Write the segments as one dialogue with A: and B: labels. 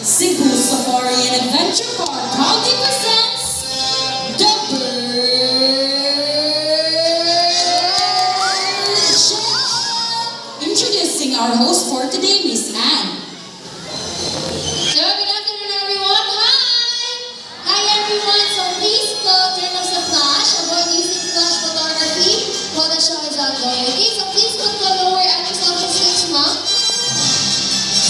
A: Cebu Safari and Adventure Park proudly presents the Bird Show. Introducing our host for today, Miss Anne.
B: So, good afternoon everyone. Hi! Hi everyone. So, please go turn off the flash. Avoid using flash photography while the show is ongoing. Okay, so please go lower at your self-esteem, ma'am.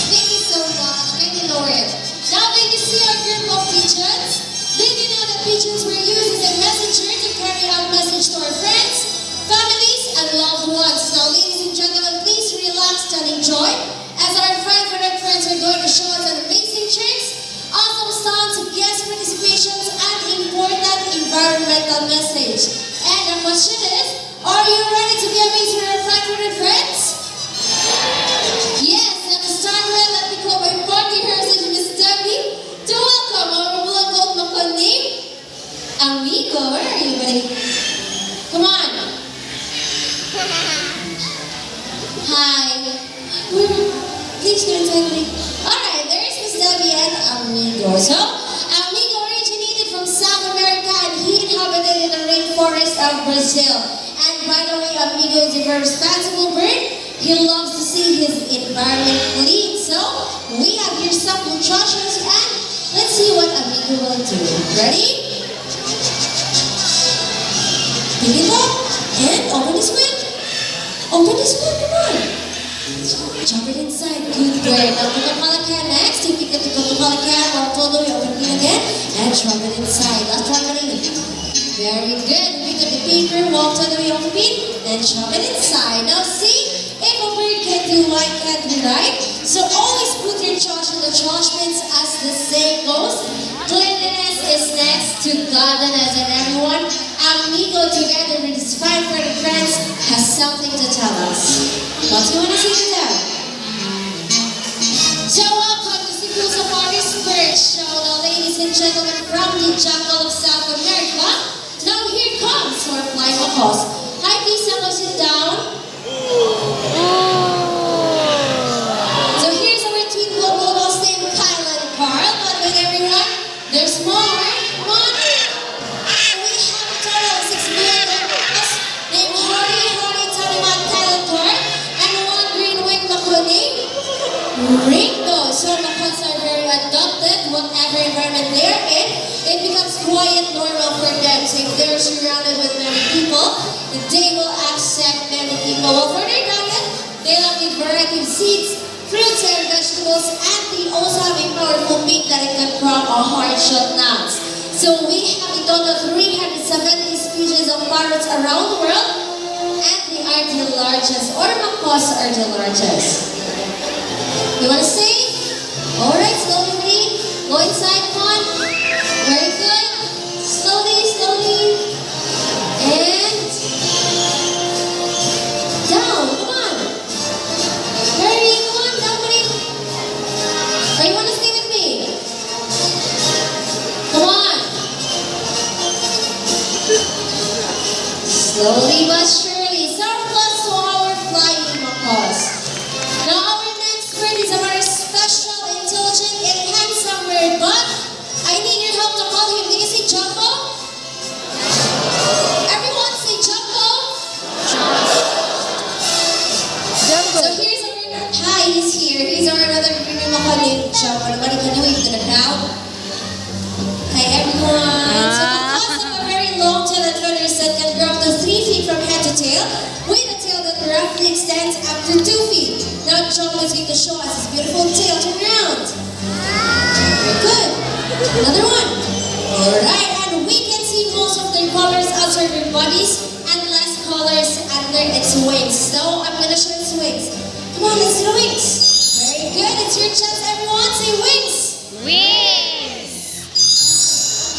B: Thank you so much. Kindly lower it. Now, when you see our group of pigeons, did you know that pigeons were used as a messenger to carry out message to our friends, families, and loved ones? Now, ladies and gentlemen, please relax and enjoy as our five friends are going to show us an amazing tricks, awesome stunts, guest participations, and important environmental message. And our question is, are you ready to be amazed with our 500 friends? Yes, and to start with, let me call my party heritage, Miss Debbie, to welcome our blood gold Macon name, Amigo. Where are you, buddy? Come on. Hi. Please do inside me. Alright, there's Miss Debbie and Amigo. So, Amigo originated from South America and he inhabited in the rainforest of Brazil. And by the way, Amigo is a very responsible bird. He loves to see his environment clean. So, we have here some instructions and let's see what Amigo will do. Ready? Pick it up and open his wing. Open his wing, come on. Jump it inside, good girl. Now put the can next. You pick up the can, walk all the way, open it again, and drop it inside. Last one, honey. Very good. Pick up the paper, walk all the way, open it, and drop it inside. Now see, if a bird can do right, can't do right. So always put your trash in the trash bins as the saying goes. Cleanliness is next to godliness, and everyone, Amigo together with his 500 friends has something to tell us. What do you want to say to them? So welcome to Cebu Safari's Bird Show. Now ladies and gentlemen from the jungle of South America, now here comes our flying macaws. Hi, please hello, sit down. So here's our twin globals named Kyle and Carl. But wait everyone, there's more. Come on. We have a total of 6 million macaws named Hardy, Taliman, Kyle and Carl. Ringo. So macaws are very adopted. Whatever environment they're in, it becomes quiet, normal for them. So if they're surrounded with many people, they will accept many people. Well, for their diet, they love a variety of seeds, fruits, and vegetables, and they also have a powerful beak that it can crop or hard-shelled nuts. So we have a total of 370 species of parrots around the world, and they are the largest, or macaws are the largest. You want to sing? Alright, slowly, buddy. Go inside, come on. Very good. Slowly, slowly. And down, come on. Very, come on, down, buddy. Or you want to stay with me? Come on. Slowly but surely. Surplus to our flying macaws. Now, is a very special, intelligent, and handsome bird, but I need your help to call him. Do you say Jumbo? Everyone say Jumbo? Jumbo. So here's our, hi, he's here. He's our another premium macaw named Jumbo. Everybody can wave to the crowd. Hi everyone. So because of a very long tail and feathers that can grow up to 3 feet from head to tail, with a tail that roughly extends up to 2 feet. Now Jumbo is going to show us his beautiful tail. Turn around. Very good. Another one. Alright, and we can see most of their colors outside their bodies and less colors under its wings. So I'm going to show its wings. Come on, let's see the wings. Very good. It's your chance, everyone. Say wings.
C: Wings.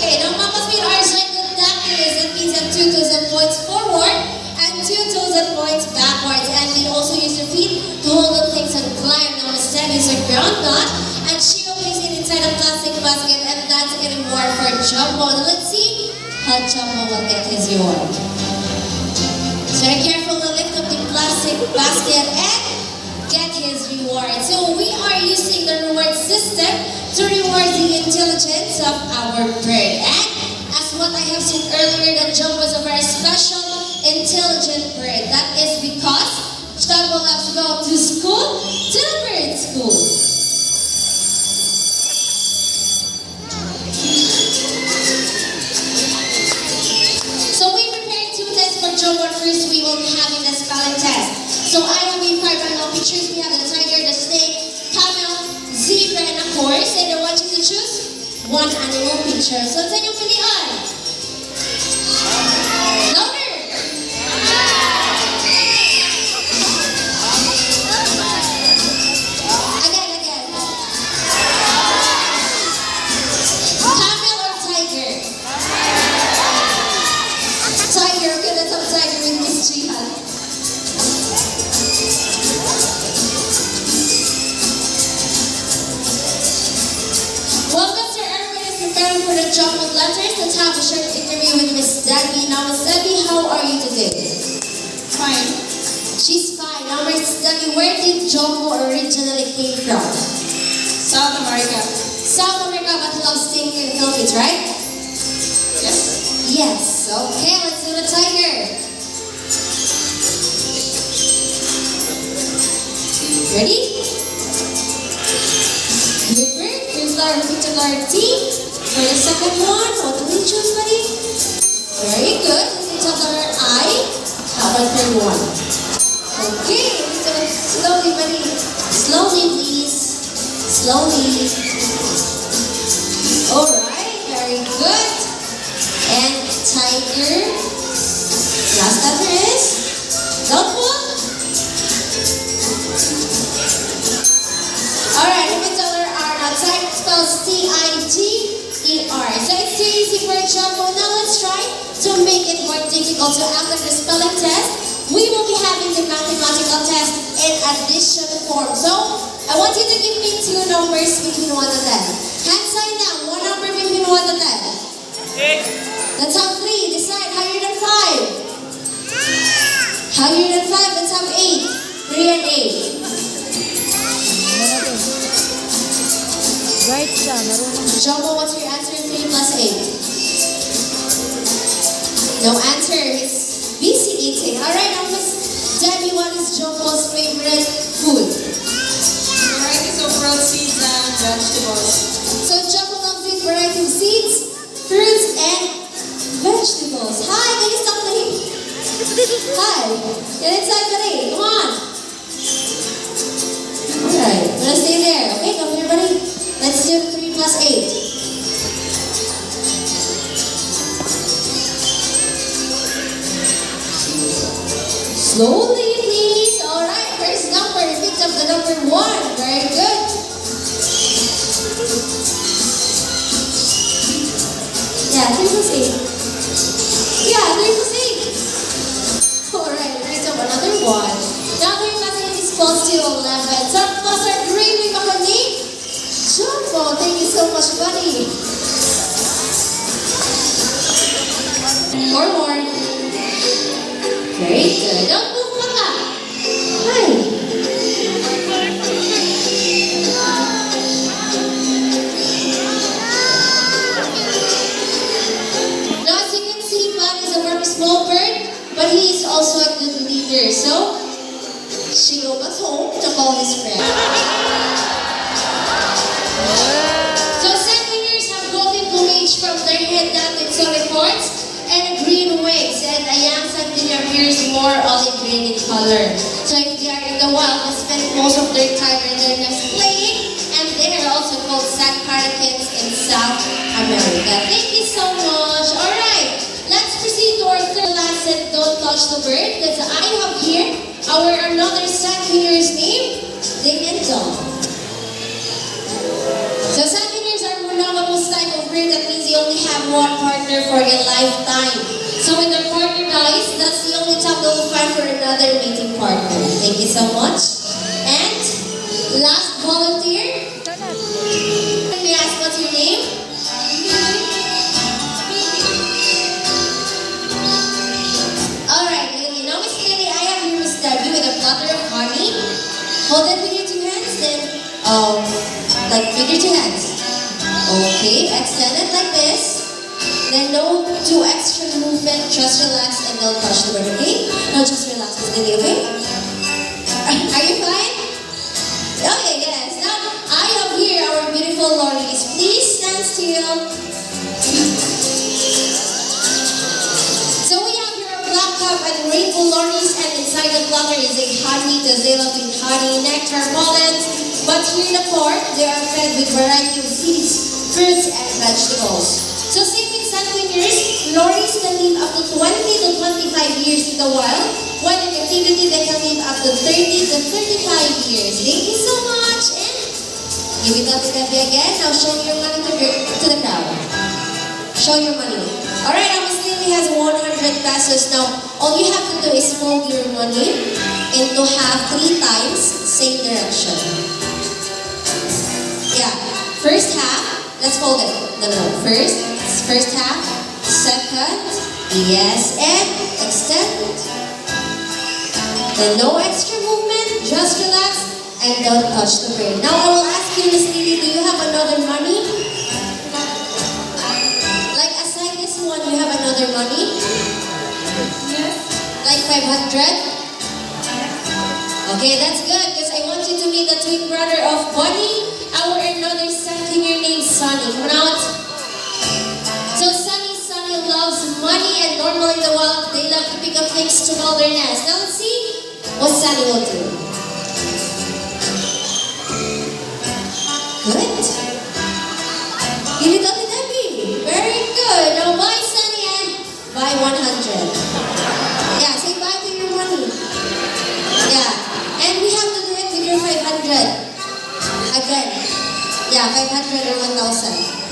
B: Okay, now mamas with our zygodactylus. That means have 2 toes and points forward and 2 toes and points backwards. And they also use their feet to hold on things and climb. Now instead is a ground nut, and she will place it inside a plastic basket, and that's a reward for Jumbo. Now let's see how Jumbo will get his reward. So be careful to lift up the plastic basket and get his reward. So we are using the reward system to reward the intelligence of our bird. And as what I have said earlier, that Jumbo is a very special, intelligent bird. That is because Jumbo loves to go to school, to the bird school. So we prepared two tests for Jumbo. First, we will be having the spelling test. So I have in 5 random pictures. We have the tiger, the snake, camel, zebra, and a horse. And I want you to choose one animal picture. So sa inyong pilihan. Louder! Again. Camel or tiger? Tiger. Okay, let's have tiger with Miss Jihan. Well, Mr. Erwin is preparing for the jumbled letters. Let's have a short interview with Miss Debbie. Now, Miss Debbie, how are you today?
A: Fine.
B: She's fine. Now, Miss Debbie, where did Jumbo originally came from?
A: South America.
B: South America, but loves staying in the Philippines, right?
A: Yes.
B: Yes. Okay, let's do the tiger. Ready? Good work. Here's our picture card T. For the second one, what do we choose, buddy? Very good. Let's talk our I. How about third one? Okay, let's do it slowly, buddy. Slowly, please. Slowly. Alright, very good. And tiger. Last letter is notebook. Alright, if it's letter R, now tiger spells T-I-G-E-R. So it's too easy for a Jumbo. Now let's try to make it more difficult. So after the spelling test, we will be having the mathematical test in addition form. So I want you to give me two numbers between 1 to 10. Hand sign down, one number between 1 to 10. Let's have 3. Decide higher than 5. Higher than 5, let's have 8. 3 and 8.
C: Right siya, marunong.
B: Jumbo, what's your answer? 3 plus 8. No answer. It's busy eating. Alright, now Miss Debbie, what is Jumbo's favorite food?
A: Varieties of fruit, seeds, and vegetables.
B: So Jumbo loves to eat variety of seeds, fruits, and vegetables. Hi, can you stop playing? Hi. Get inside, buddy. Come on. Alright, gonna stay there. Okay, come here, buddy. Let's do 3 plus 8. Slowly, please. Alright, first number. Pick up the number 1. Very good. Yeah, 3 plus 8. Yeah, 3 plus 8. Alright, pick up another 1. Now 3 plus 8 is close to 11. So plus our gravy mahani. Jumbo, thank you so much, buddy. 4 more. Very good. Don't move, Mama. Hi. Now, as you can see, Bud is a very small bird, but he is also a good leader. So, she goes back home to call his friend. So, sandwingers have golden plumage from their head down to solid points and green wings, and a young sandwinger appears more olive green in color. So if they are in the wild, they spend most of their time in their nests playing, and they are also called sand parakeets in South America. Thank you so much. Alright, let's proceed to our third lesson, Don't Touch the Bird. Because I have here our another sandwinger's name, Ding and Dong. So sandwingers are monogamous type of bird. That means they only have one partner for a lifetime. So when their partner dies, that's the only time they'll find for another mating partner. Thank you so much. And last volunteer. Let me ask, what's your name? Alright, Lily. Now Miss Lily, I have here Miss Debbie with a platter of honey. Hold it with your 2 hands, then like with your 2 hands. Okay, extend it like this. Then no do extra movement, just relax and don't touch the bird, okay? No, just relax, Miss Lily, okay? Are you fine? Okay, yes. Now, I have here our beautiful lorries. Please stand still. So we have here a black cup and rainbow lorries, and inside the platter is a honey because they love with honey, nectar, pollens. But here in the park, they are fed with variety of seeds, fruits, and vegetables. So same with Sanguineers, lorries can live up to 20 to 25 years in the wild, while in captivity they can live up to 30 to 35 years. Thank you so much, and give it up to Debbie again. Now show your money to the crowd. Show your money. Alright, now Miss Lily has 100 pesos. Now, all you have to do is fold your money into half 3 times, same direction. Yeah, first half, let's fold it. No. First half, second, yes, and extend. Then no extra movement, just relax and don't touch the brain. Now I will ask you, Miss Lily, do you have another money? Like aside this one, you have another money?
A: Yes.
B: Like 500? Okay, that's good because I want you to meet the twin brother of Bunny, our another second-year named Sunny. Come out. So Sunny loves money, and normally in the wild they love to pick up things to build their nest. Now let's see what Sunny will do. Good. Give it up to Debbie. Very good. Now bye Sunny and bye 100. Yeah, say bye to your money. Yeah. And we have to do it with your 500. Again. Yeah, 500 or 1,000.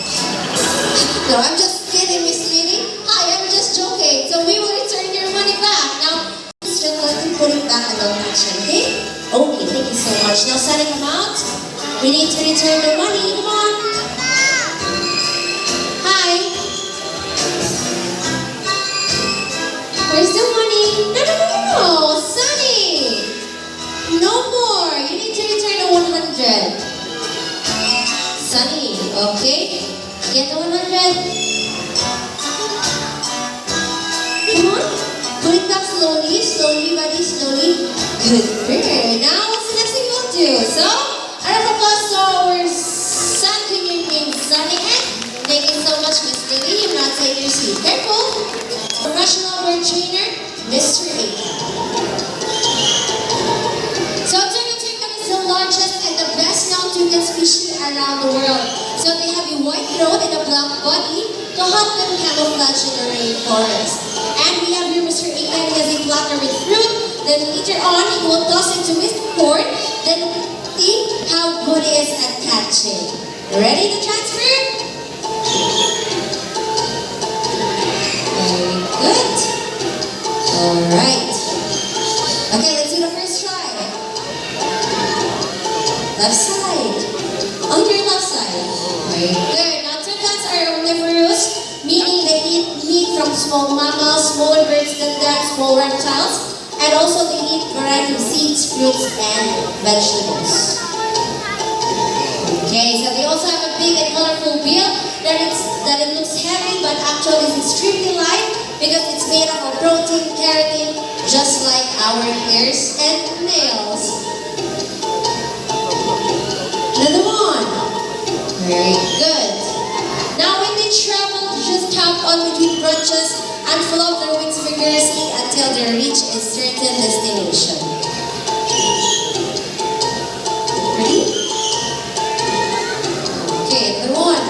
B: No, I'm just kidding, Miss Lily. Hi, I'm just joking. So we will return your money back. Now, just let me put it back and don't touch it, okay? Okay, thank you so much. Now, Sunny, come out. We need to return the money. Come on. Hi. Where's the money? No. Sunny. No more. You need to return the 100. Sunny, okay? Get the 100. Come on. Put it back slowly, buddy, slowly. Good girl. Now, what's the next thing you'll do? So, a round of applause to our son, named Sunny. And thank you so much, Miss Lily. You've not taken your seat. Careful. Professional bird trainer, Mr. A. So, Tucan is the largest and the best known toucan species around the world. So they have a white throat and a black body to help them camouflage in the rainforest. And we have here Mr. Aiken. He has a platter with fruit. Then later on, he will toss it to Miss Corn. Then see how good he is at catching. Ready to transfer? Very good. Alright. Okay, let's do the first try. Left side. On your left side. Very good. Now, toucans are omnivorous, meaning they eat meat from small mammals, smaller birds than that, small reptiles, and also they eat variety of seeds, fruits, and vegetables. Okay, so they also have a big and colorful bill that it looks heavy, but actually is extremely light because it's made up of protein, keratin, just like our hairs and nails. Another one. Very good. Now when they travel, just tap on between branches and flop their wings vigorously until they reach a certain destination. Ready? Okay, another one.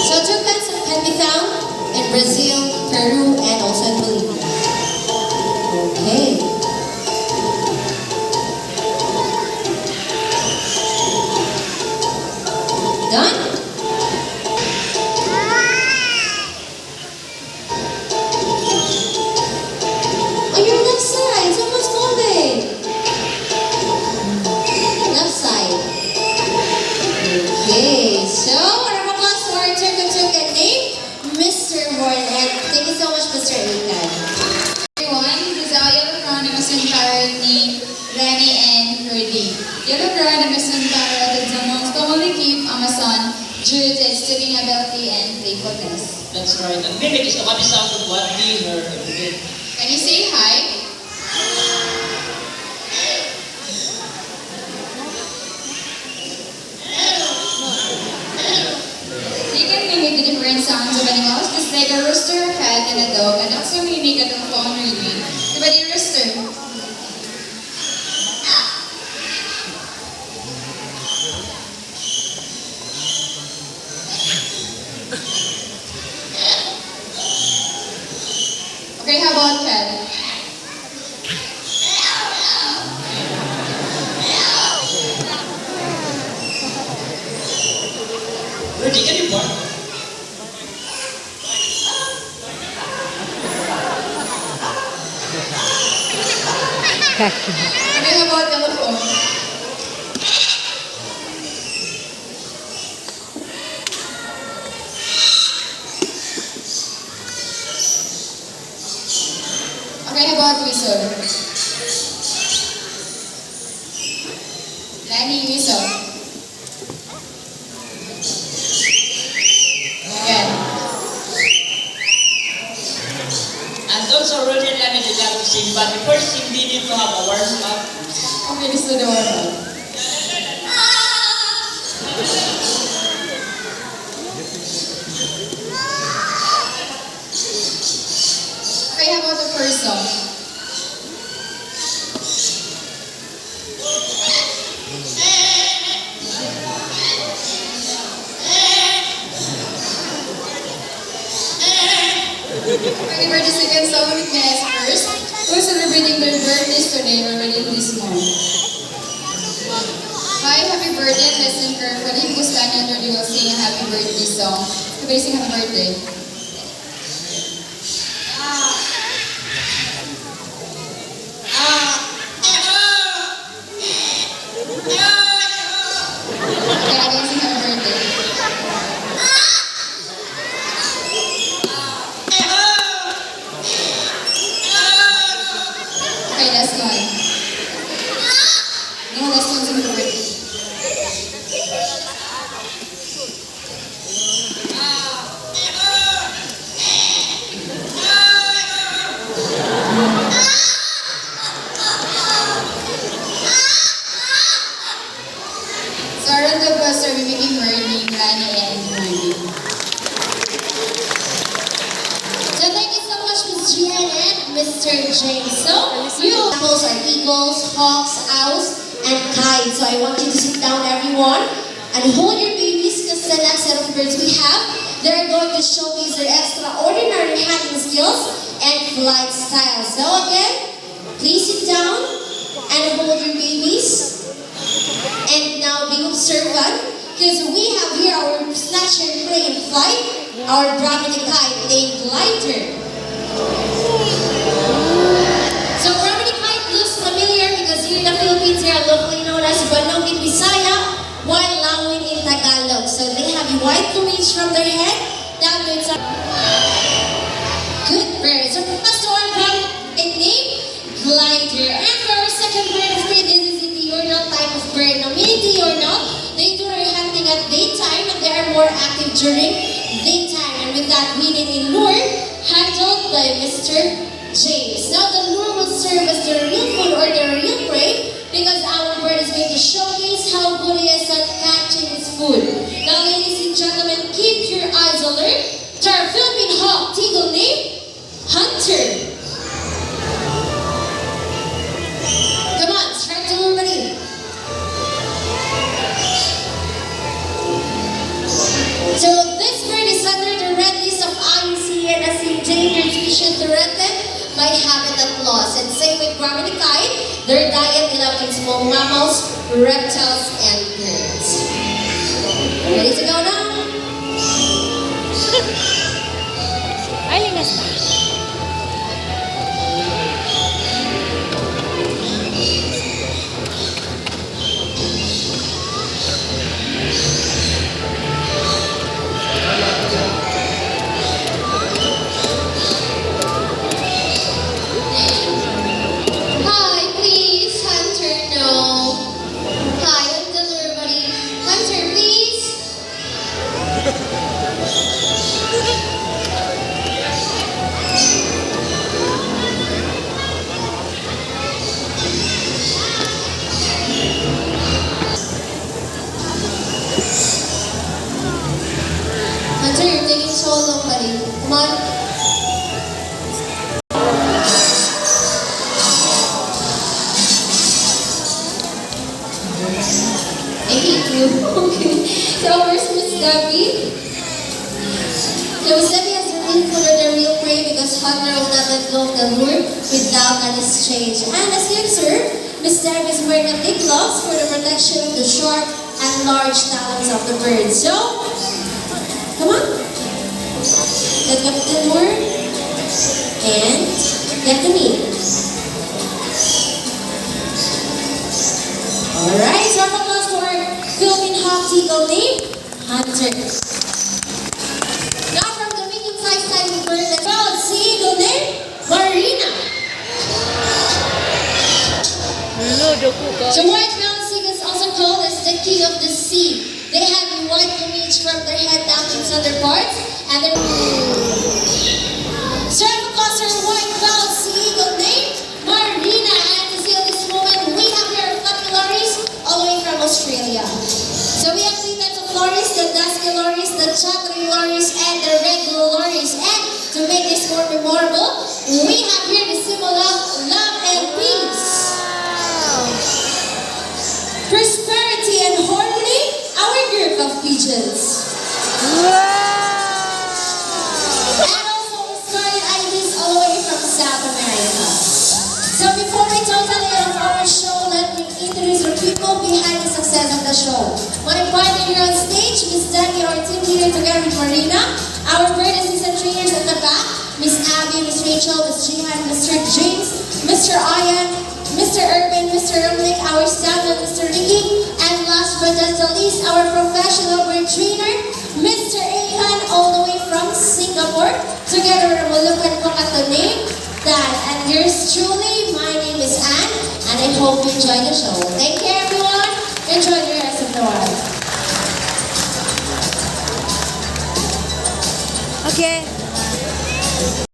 B: So toucans can be found in Brazil, Peru, and also in Bolivia. Okay. Done? On your left side, it's almost folded. Left side. Okay, so a round of applause for our toucan name, Mr. Warren. And thank you so much, Mr. Aiken.
D: Everyone, this is our yellow crown and Miss Parrot ni Rennie and Rudy. Yellow crown and Miss Parrot
B: keep my son Jude is to being healthy and playfulness.
E: That's right. Ang mimic is nakabisa ko what he, her, and it.
D: Can you say hi?
B: You can mimic the different sounds of animals, just like a rooster, a cat, and a dog, and also mimic a telephone ringing. Diba di rooster? Okay, how about cat?
E: Ready ka di ba?
C: Kaki.
B: Okay, how about telephone? Okay, how about whistle? Lenny, whistle. Again.
E: And also, Roger Lamid is love to sing, but the first thing we need to have a warm-up.
B: Okay, this is the warm-up. Okay, how about the first song? Okay, for the second song, we can ask first. Who's celebrating their birthdays today or wedding this month? Hi, happy birthday, listen carefully because Tanya and Rudy will sing a happy birthday song. Everybody sing happy birthday. Okay, again, sing happy birthday. Okay, last one. No, last one, sing happy birthday. So, our round of applause are mimicking Merlin, Lani, and Rudy.
F: So thank you so much, Ms. Gian and Mr. James. So, you apples are eagles, hawks, owls, and kites. So I want you to sit down, everyone, and hold your babies because the next set of birds we have, they're going to showcase their extraordinary handling skills and flight style. So again, please sit down and hold your babies. And now be observant because we have here our snatcher plane flight, our Brahmini kite named Glider. So Brahmini kite looks familiar because here in the Philippines they are locally known as Banong in Bisaya, while Lawin in Tagalog. So they have white plumage from their head down to its good bird. So first one Brahmini named Glider. And for our second bird of prey, this is a diurnal type of bird. Now meaning diurnal, they do their hunting at daytime and they are more active during daytime. And with that, we need a lure handled by Mr. James. Now the lure will serve as the real food or the real prey because our bird is going to showcase how good he is at catching his food. Now ladies and gentlemen, keep your eyes alert to our Philippine hawk eagle named Hunter. Come on, strike to lure buddy. So this bird is under the red list of IUCN as endangered species threatened by habitat loss. And same with Brahmini kite, their diet includes small mammals, reptiles, and birds. Ready to go now?
C: Ay, lingas na.
F: Hi, please, Hunter, no. Hi, I'm the lure buddy. Hunter, please.
B: I hate you. Okay. So where's Miss Debbie? So Miss Debbie has really put her the real prey because Hunter will not let go of the lure without an exchange. And as you observe, Miss Debbie is wearing a thick gloves for the protection of the sharp and large talons of the bird. So, come on. Let go of the lure and get the meat. Alright, so our applause to our Philippine Hawk Eagle named Hunter. Now from the medium-sized type of bird, the proud sea eagle named Marina. The white-bellied sea is also called as the king of the sea. They have a white plumage from their head down to its underparts, and their so our applause to our white-bellied sea eagle named Marina. And to seal this moment, we have here fluffy lorries all the way from Australia. So we have three types of lorries, the dusky lorries, the chocolate lorries, and the regular lorries. And to make this more memorable, we have here the symbol of love and peace, prosperity and harmony, our group of pigeons. And also we started IDs all the way from South America. So before we totally end off our show, let me introduce the people behind the success of the show. Want to invite here on stage, Miss Danny, our team leader, together with Marina, our bird assistant trainers at the back, Miss Abby, Miss Rachel, Miss Jihan, Mr. James, Mr. Ian, Mr. Urban, Mr. Rumlik, our staff, and Mr. Ricky, and last but not the least, our professional bird trainer, Mr. Ahan, all the way from Singapore. Together we'll look and look at the name, Dan. And yours truly, my name is Anne, and I hope you enjoy the show. Thank you, everyone. Enjoy the rest of the ride.
C: Okay.